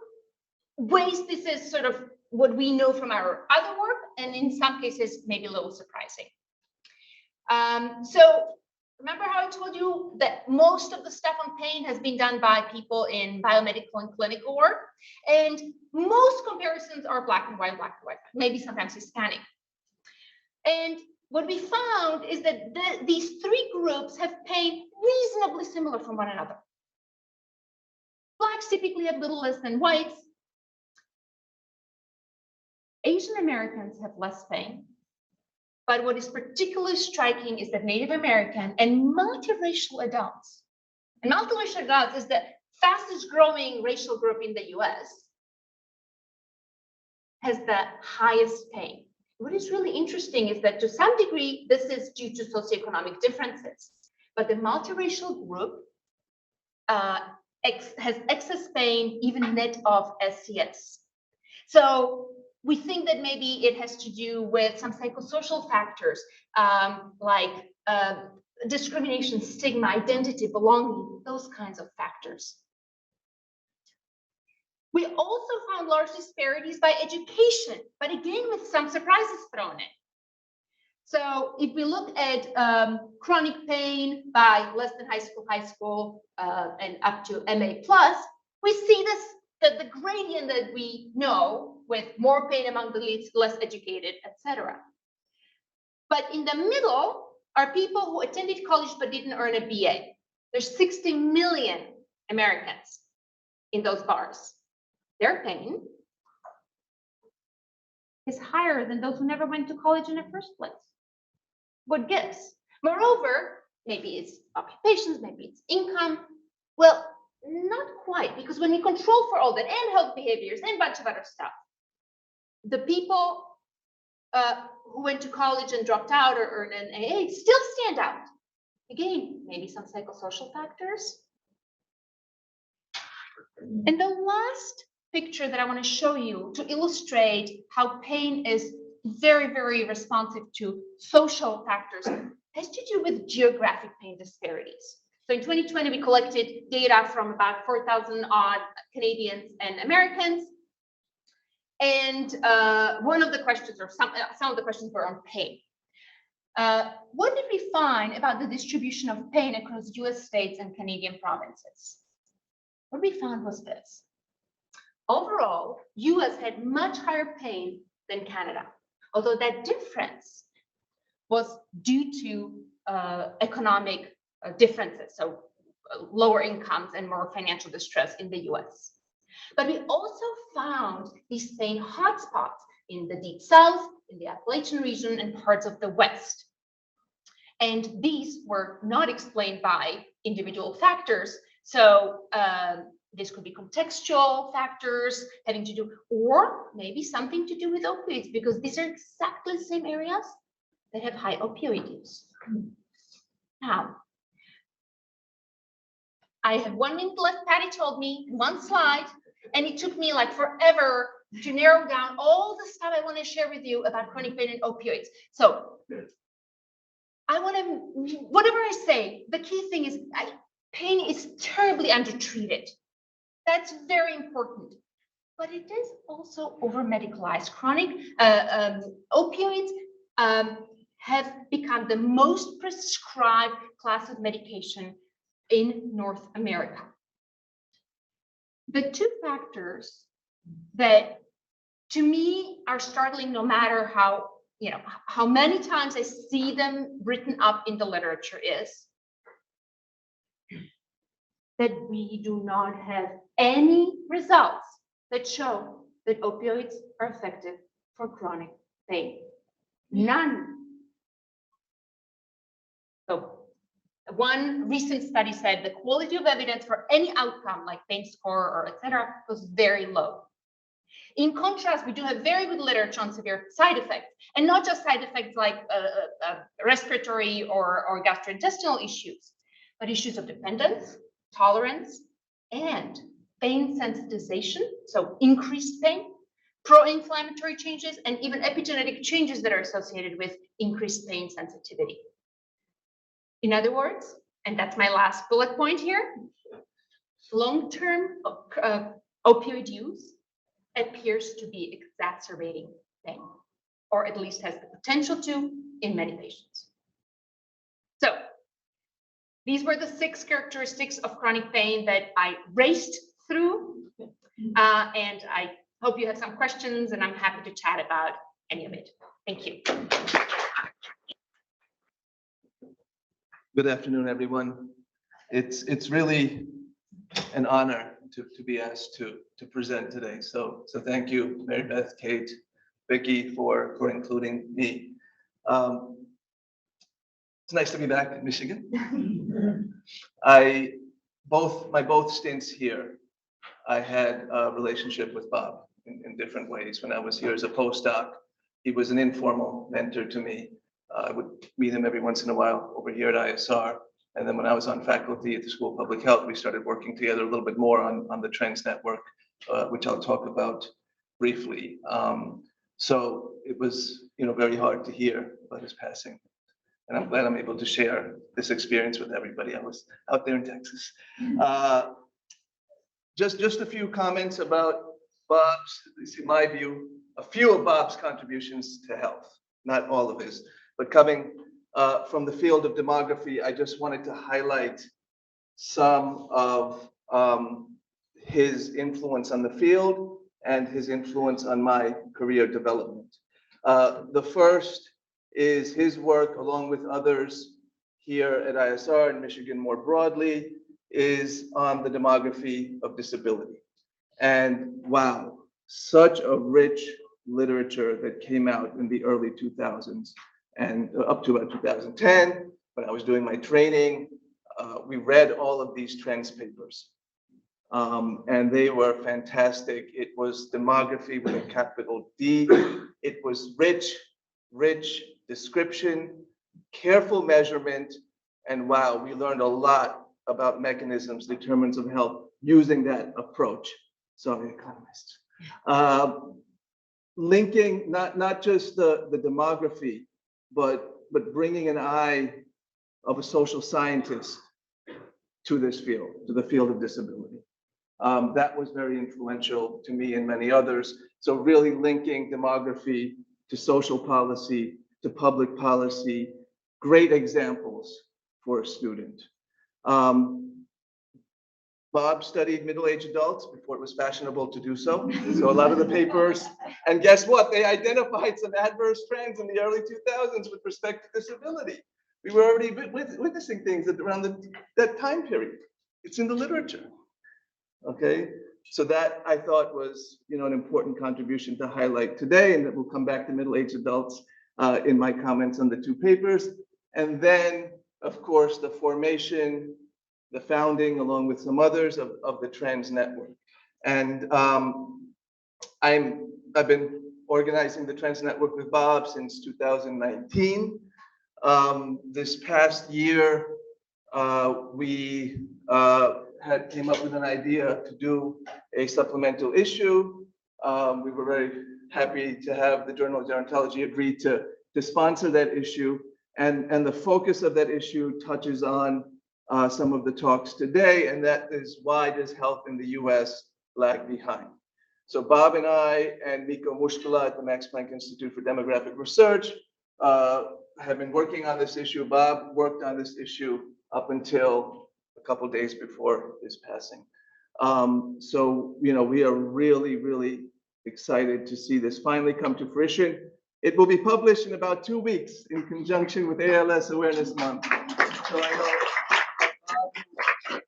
ways, this is sort of what we know from our other work, and in some cases, maybe a little surprising. So remember how I told you that most of the stuff on pain has been done by people in biomedical and clinical work, and most comparisons are black and white, maybe sometimes Hispanic. And what we found is that these 3 groups have pain reasonably similar from one another. Blacks typically have little less than whites. Asian Americans have less pain. But what is particularly striking is that Native American and multiracial adults, and multiracial adults is the fastest growing racial group in the US, has the highest pain. What is really interesting is that to some degree, this is due to socioeconomic differences, but the multiracial group has excess pain even net of SCS. So we think that maybe it has to do with some psychosocial factors like discrimination, stigma, identity, belonging, those kinds of factors. We also found large disparities by education, but again, with some surprises thrown in. So if we look at chronic pain by less than high school, and up to MA plus, we see this, that the gradient that we know with more pain among the less educated, etc. But in the middle are people who attended college but didn't earn a BA. There's 60 million Americans in those bars. Their pain is higher than those who never went to college in the first place. What gives? Moreover, maybe it's occupations, maybe it's income. Well, not quite, because when we control for all that and health behaviors and a bunch of other stuff, the people who went to college and dropped out or earned an AA still stand out. Again, maybe some psychosocial factors. And the last picture that I want to show you to illustrate how pain is very, very responsive to social factors has to do with geographic pain disparities. So in 2020, we collected data from about 4,000 odd Canadians and Americans. And one of the questions, or some of the questions were on pain. What did we find about the distribution of pain across US states and Canadian provinces? What we found was this. Overall, US had much higher pain than Canada, although that difference was due to economic differences, so lower incomes and more financial distress in the US. But we also found these pain hotspots in the Deep South, in the Appalachian region, and parts of the West. And these were not explained by individual factors. So this could be contextual factors having to do, or maybe something to do with opioids, because these are exactly the same areas that have high opioid use. Now, I have 1 minute left. Patti told me one slide, and it took me like forever to narrow down all the stuff I want to share with you about chronic pain and opioids. So I want to, whatever I say, the key thing is pain is terribly undertreated. That's very important, but it is also over-medicalized. Chronic opioids have become the most prescribed class of medication in North America. The two factors that to me are startling, no matter how, how many times I see them written up in the literature, is that we do not have any results that show that opioids are effective for chronic pain. None. So one recent study said the quality of evidence for any outcome like pain score or etc. was very low. In contrast, we do have very good literature on severe side effects, and not just side effects like respiratory or gastrointestinal issues, but issues of dependence, tolerance, and pain sensitization, so increased pain, pro-inflammatory changes, and even epigenetic changes that are associated with increased pain sensitivity. In other words, and that's my last bullet point here, long-term opioid use appears to be exacerbating pain, or at least has the potential to in many patients. So these were the 6 characteristics of chronic pain that I raced through, and I hope you have some questions, and I'm happy to chat about any of it. Thank you. Good afternoon, everyone. It's really an honor to be asked to present today. So thank you, Mary Beth, Kate, Vicky, for including me. It's nice to be back in Michigan. My both stints here, I had a relationship with Bob in different ways. When I was here as a postdoc, he was an informal mentor to me. I would meet him every once in a while over here at ISR. And then when I was on faculty at the School of Public Health, we started working together a little bit more on the Trends Network, which I'll talk about briefly. So it was, very hard to hear about his passing. And I'm glad I'm able to share this experience with everybody. I was out there in Texas. just a few comments about Bob's, at least in my view, a few of Bob's contributions to health, not all of his, but coming from the field of demography, I just wanted to highlight some of his influence on the field and his influence on my career development. The first is his work, along with others here at ISR in Michigan more broadly, is on the demography of disability. And wow, such a rich literature that came out in the early 2000s and up to about 2010, when I was doing my training. We read all of these trends papers, and they were fantastic. It was demography with a capital D. It was rich description, careful measurement, and wow, we learned a lot about mechanisms, determinants of health using that approach. Sorry, economists. Linking not just the demography, but bringing an eye of a social scientist to this field, to the field of disability. That was very influential to me and many others. So really linking demography to social policy, to public policy, great examples for a student. Bob studied middle-aged adults before it was fashionable to do so. So a lot of the papers, and guess what? They identified some adverse trends in the early 2000s with respect to disability. We were already witnessing things around that time period. It's in the literature, okay? So that I thought was, an important contribution to highlight today, and that will come back to middle-aged adults in my comments on the two papers. And then, of course, the formation, the founding, along with some others, of the Trends Network. And I've been organizing the Trends Network with Bob since 2019. This past year, we came up with an idea to do a supplemental issue. We were very happy to have the Journal of Gerontology agree to sponsor that issue. And the focus of that issue touches on some of the talks today, and that is, why does health in the US lag behind? So Bob and I and Miko Mushkula at the Max Planck Institute for Demographic Research have been working on this issue. Bob worked on this issue up until a couple days before his passing. So, we are really, really excited to see this finally come to fruition. It will be published in about 2 weeks in conjunction with ALS Awareness Month. So I know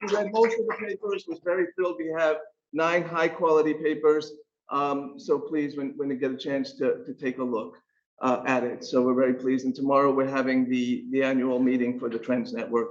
who read most of the papers, was very thrilled. We have 9 high-quality papers. So please, when you get a chance to take a look at it. So we're very pleased. And tomorrow we're having the annual meeting for the Trends Network.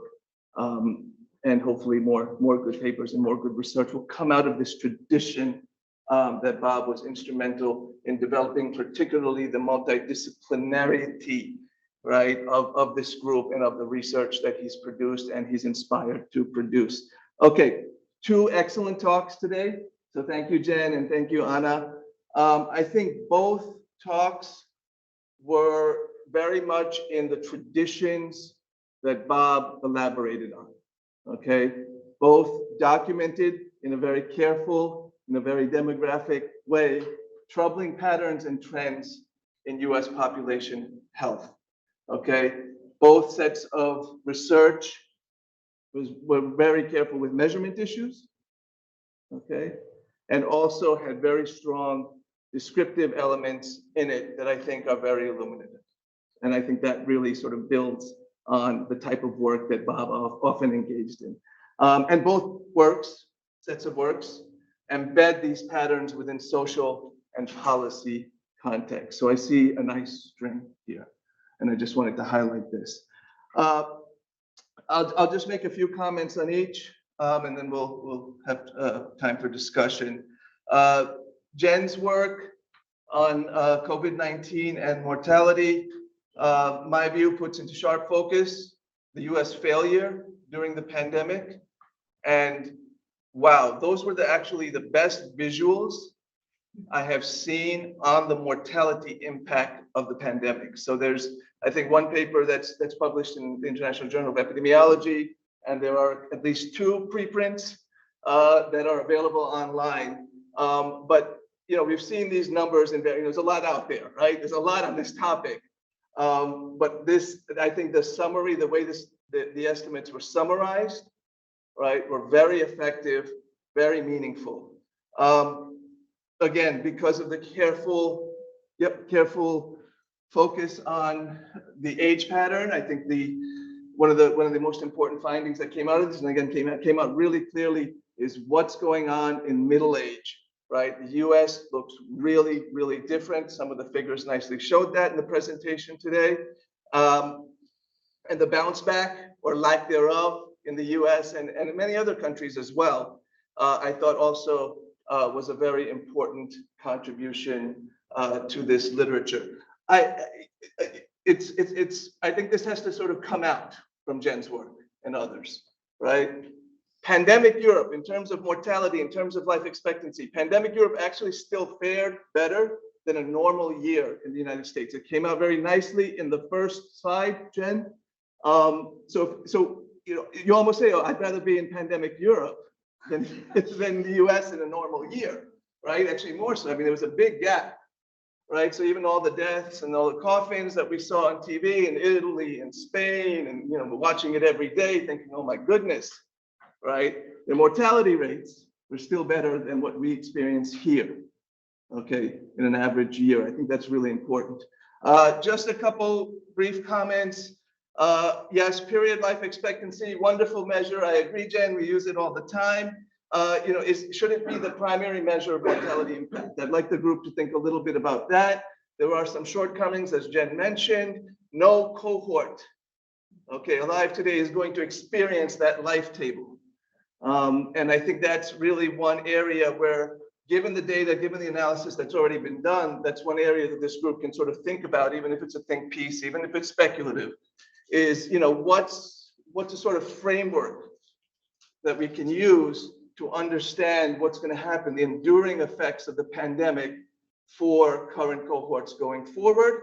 And hopefully more good papers and more good research will come out of this tradition that Bob was instrumental in developing, particularly the multidisciplinarity, right, of this group and of the research that he's produced and he's inspired to produce. Okay, 2 excellent talks today. So thank you, Jen, and thank you, Anna. I think both talks were very much in the traditions that Bob elaborated on, okay? Both documented in a very careful, in a very demographic way, troubling patterns and trends in US population health, okay? Both sets of research were very careful with measurement issues, okay? And also had very strong descriptive elements in it that I think are very illuminative. And I think that really sort of builds on the type of work that Bob often engaged in. And both sets of works, embed these patterns within social and policy context. So I see a nice string here, and I just wanted to highlight this. I'll just make a few comments on each, and then we'll have time for discussion. Jen's work on COVID-19 and mortality, my view, puts into sharp focus the US failure during the pandemic. And wow, those were actually the best visuals I have seen on the mortality impact of the pandemic. So there's, I think, one paper that's published in the International Journal of Epidemiology, and there are at least 2 preprints that are available online. But we've seen these numbers, and there's a lot out there, right? There's a lot on this topic. But this, I think the summary, the way the estimates were summarized, right, were very effective, very meaningful. Again, because of the careful focus on the age pattern, I think one of the most important findings that came out of this, and again came out really clearly, is what's going on in middle age, right? The US looks really, really different. Some of the figures nicely showed that in the presentation today. And the bounce back or lack thereof in the US and in many other countries as well, I thought also was a very important contribution to this literature. I think this has to sort of come out from Jen's work and others, right? Pandemic Europe, in terms of mortality, in terms of life expectancy, pandemic Europe actually still fared better than a normal year in the United States. It came out very nicely in the first slide, Jen. So you almost say, oh, I'd rather be in pandemic Europe than the US in a normal year, right? Actually more so. I mean, there was a big gap, right? So even all the deaths and all the coffins that we saw on TV in Italy and Spain, and we're watching it every day thinking, oh my goodness, right? The mortality rates were still better than what we experience here, okay, in an average year. I think that's really important. Just a couple brief comments. Yes, period life expectancy, wonderful measure. I agree, Jen, we use it all the time. Should it be the primary measure of mortality impact? I'd like the group to think a little bit about that. There are some shortcomings, as Jen mentioned. No cohort, okay, alive today is going to experience that life table. And I think that's really one area where, given the data, given the analysis that's already been done, that's one area that this group can sort of think about, even if it's a think piece, even if it's speculative, is what's a sort of framework that we can use to understand what's going to happen, the enduring effects of the pandemic for current cohorts going forward.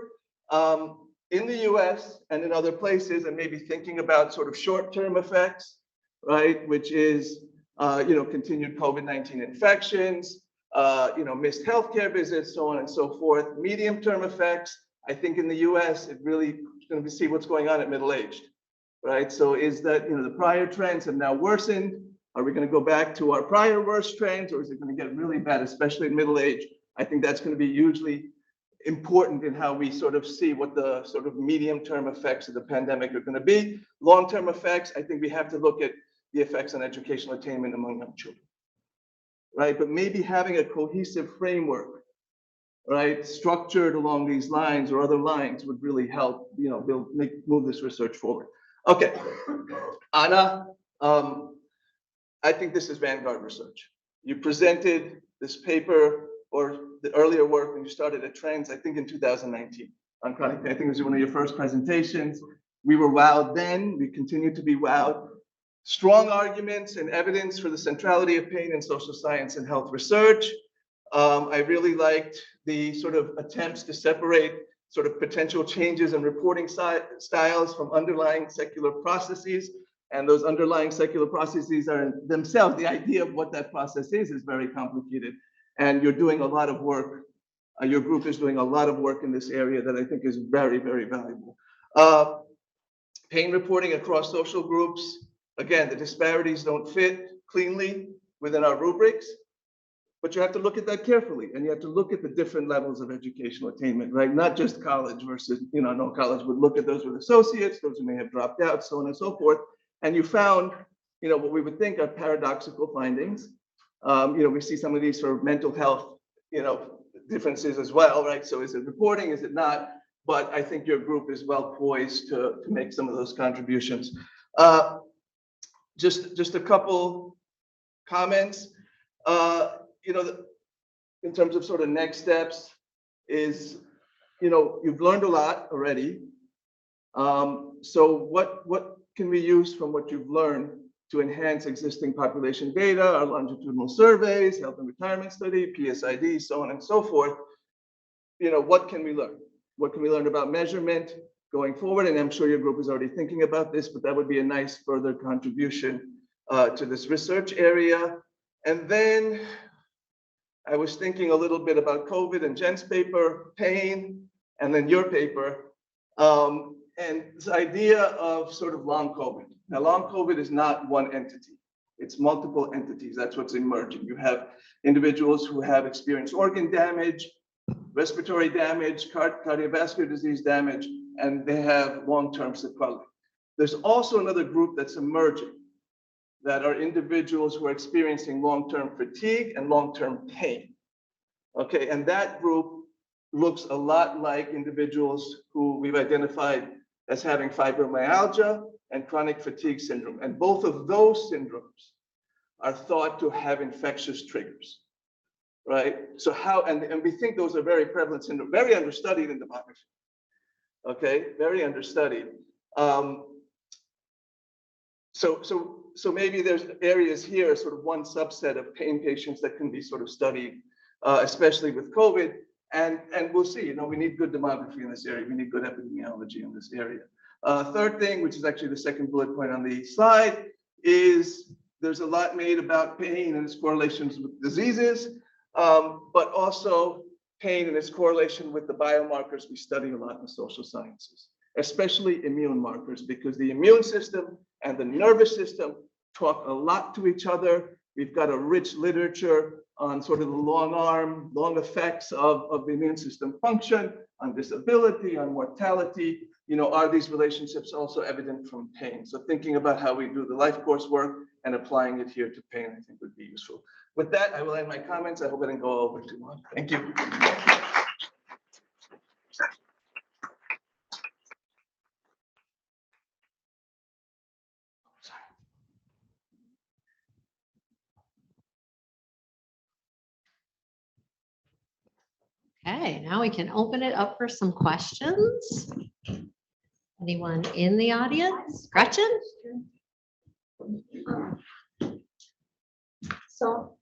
In the US and in other places, and maybe thinking about sort of short-term effects, right, which is continued COVID-19 infections, missed healthcare visits, so on and so forth. Medium-term effects, I think in the US, it really is going to see what's going on at middle-aged, right? So is that, the prior trends have now worsened? Are we going to go back to our prior worst trends, or is it going to get really bad, especially in middle age? I think that's going to be hugely important in how we sort of see what the sort of medium-term effects of the pandemic are going to be. Long-term effects, I think we have to look at the effects on educational attainment among young children, right? But maybe having a cohesive framework, right, structured along these lines or other lines would really help, move this research forward. Okay, Anna, I think this is vanguard research. You presented this paper or the earlier work when you started at Trends, I think in 2019 on chronic pain. I think it was one of your first presentations. We were wowed then, we continue to be wowed. Strong arguments and evidence for the centrality of pain in social science and health research. I really liked the sort of attempts to separate sort of potential changes in reporting styles from underlying secular processes. And those underlying secular processes are themselves, the idea of what that process is very complicated. And you're doing a lot of work. Your group is doing a lot of work in this area that I think is very, very valuable. Pain reporting across social groups. Again, the disparities don't fit cleanly within our rubrics, but you have to look at that carefully, and you have to look at the different levels of educational attainment, right? Not just college versus, no college would look at those with associates, those who may have dropped out, so on and so forth. And you found, what we would think are paradoxical findings. We see some of these for mental health, differences as well, right? So is it reporting, is it not? But I think your group is well poised to make some of those contributions. Just a couple comments. In terms of sort of next steps is, you've learned a lot already. So what can we use from what you've learned to enhance existing population data, our longitudinal surveys, health and retirement study, PSID, so on and so forth? What can we learn? What can we learn about measurement going forward? And I'm sure your group is already thinking about this, but that would be a nice further contribution to this research area. And then I was thinking a little bit about COVID and Jen's paper, pain, and then your paper. And this idea of sort of long COVID. Now, long COVID is not one entity. It's multiple entities. That's what's emerging. You have individuals who have experienced organ damage, respiratory damage, cardiovascular disease damage, and they have long-term sequelae. There's also another group that's emerging that are individuals who are experiencing long-term fatigue and long-term pain. Okay, and that group looks a lot like individuals who we've identified as having fibromyalgia and chronic fatigue syndrome. And both of those syndromes are thought to have infectious triggers, right? So how, and we think those are very prevalent syndromes, very understudied in demography. Okay, very understudied. So maybe there's areas here, sort of one subset of pain patients that can be sort of studied, especially with COVID. And we'll see, you know, we need good demography in this area. We need good epidemiology in this area. Third thing, which is actually the second bullet point on the slide, is there's a lot made about pain and its correlations with diseases, but also pain and its correlation with the biomarkers we study a lot in the social sciences, especially immune markers, because the immune system and the nervous system talk a lot to each other. We've got a rich literature on sort of the long effects of the immune system function, on disability, on mortality. You know, are these relationships also evident from pain? So thinking about how we do the life course work and applying it here to pain, I think would be useful. With that, I will end my comments. I hope I didn't go over too long. Thank you. Okay, now we can open it up for some questions. Anyone in the audience? Gretchen? So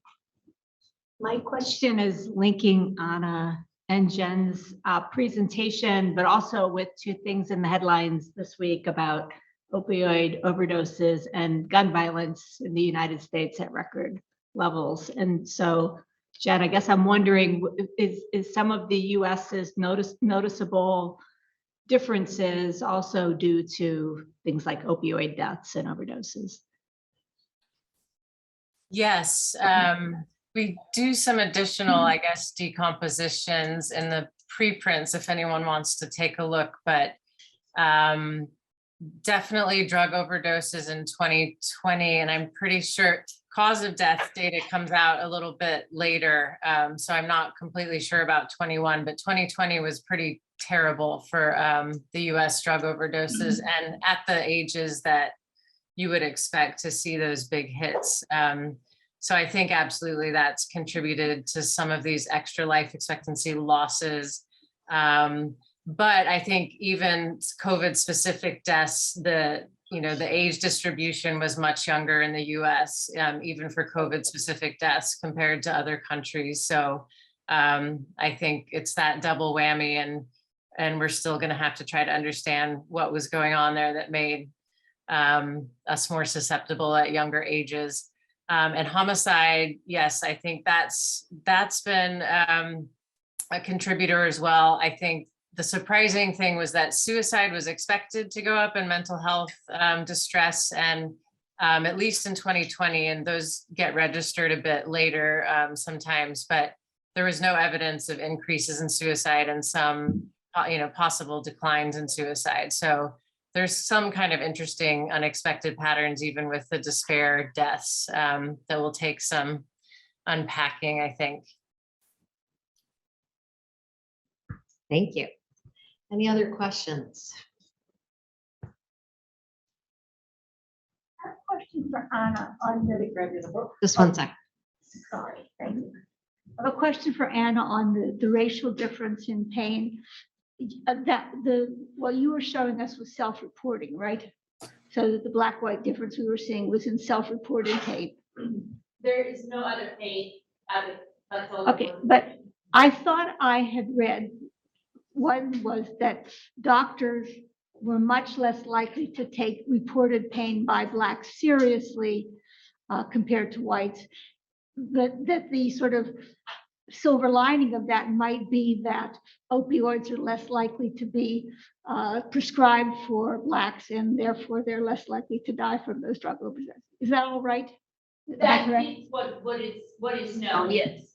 my question is linking Anna and Jen's presentation, but also with two things in the headlines this week about opioid overdoses and gun violence in the United States at record levels. And so, Jen, I guess I'm wondering, is some of the US's noticeable differences also due to things like opioid deaths and overdoses? Yes, we do some additional, I guess, decompositions in the preprints if anyone wants to take a look, but definitely drug overdoses in 2020, and I'm pretty sure cause of death data comes out a little bit later, so I'm not completely sure about 21, but 2020 was pretty terrible for the US drug overdoses and at the ages that you would expect to see those big hits. So I think absolutely that's contributed to some of these extra life expectancy losses. But I think even COVID specific deaths, the age distribution was much younger in the US, even for COVID specific deaths compared to other countries. So I think it's that double whammy, and we're still going to have to try to understand what was going on there that made us more susceptible at younger ages. And homicide, yes, I think that's been a contributor as well. I think the surprising thing was that suicide was expected to go up in mental health distress, and at least in 2020, and those get registered a bit later sometimes, but there was no evidence of increases in suicide and some possible declines in suicide. So there's some kind of interesting unexpected patterns even with the despair deaths that will take some unpacking, I think. Thank you. Any other questions? I have a question for Anna on the Just one second. Sorry, thank you. I have a question for Anna on the racial difference in pain. What you were showing us was self-reporting, right? So that the black-white difference we were seeing was in self-reported pain. There is no other pain. Okay, but I thought I had read one was that doctors were much less likely to take reported pain by Blacks seriously compared to whites. that the sort of silver lining of that might be that opioids are less likely to be prescribed for Blacks, and therefore they're less likely to die from those drug overdoses. Is that all right? Am I That correct? is what is known, yes.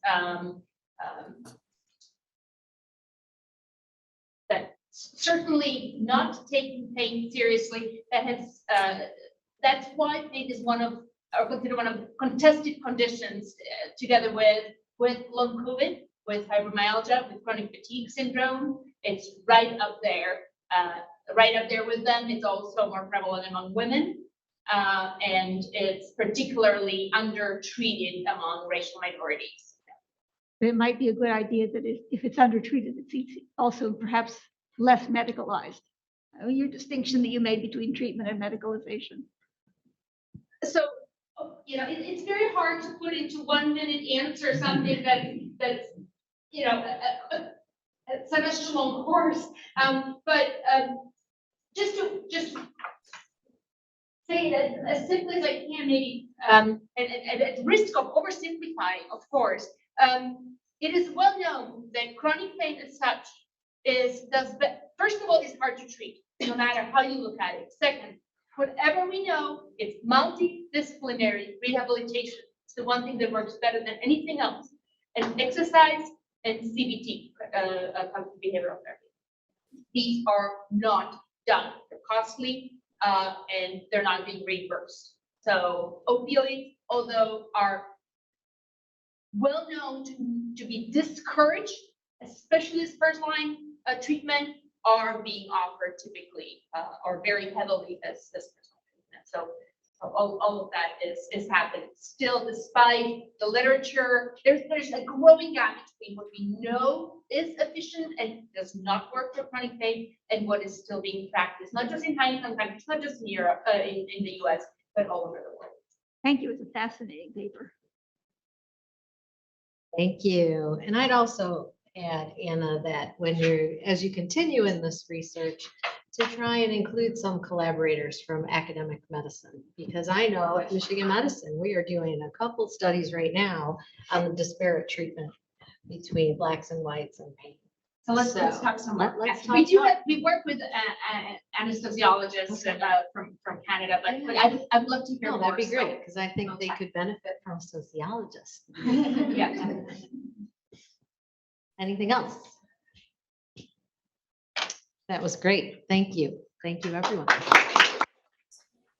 That certainly not taking pain seriously, that's why pain is considered one of contested conditions together with long COVID, with fibromyalgia, with chronic fatigue syndrome. It's right up there with them. It's also more prevalent among women. And it's particularly undertreated among racial minorities. It might be a good idea that if it's undertreated, it's also perhaps less medicalized. Your distinction that you made between treatment and medicalization. So, it's very hard to put into 1 minute answer something that's a semester long course. But just say it as simply as I can, maybe, and at risk of oversimplifying, of course, it is well known that chronic pain as such first of all, is hard to treat, no matter how you look at it. Second, whatever we know, it's multidisciplinary rehabilitation. It's the one thing that works better than anything else. And exercise and CBT, cognitive behavioral therapy. These are not done. They're costly, and they're not being reimbursed. So opioids, although are well known to be discouraged, especially as first line treatment, are being offered typically or very heavily as first line treatment. So all of that is happening still, despite the literature. There's a growing gap between what we know is efficient and does not work for chronic pain, and what is still being practiced, not just in high-income countries, not just in Europe, in the US, but all over the world. Thank you. It's a fascinating paper. Thank you. And I'd also add, Anna, that as you continue in this research, to try and include some collaborators from academic medicine, because I know at Michigan Medicine, we are doing a couple studies right now on the disparate treatment between Blacks and whites and pain. So let's talk some more. let's We talk we work with anesthesiologists from Canada, but I'd love to hear No, more. that'd be so- great, because I think they could benefit from sociologists. Yeah. Anything else? That was great. Thank you. Thank you, everyone.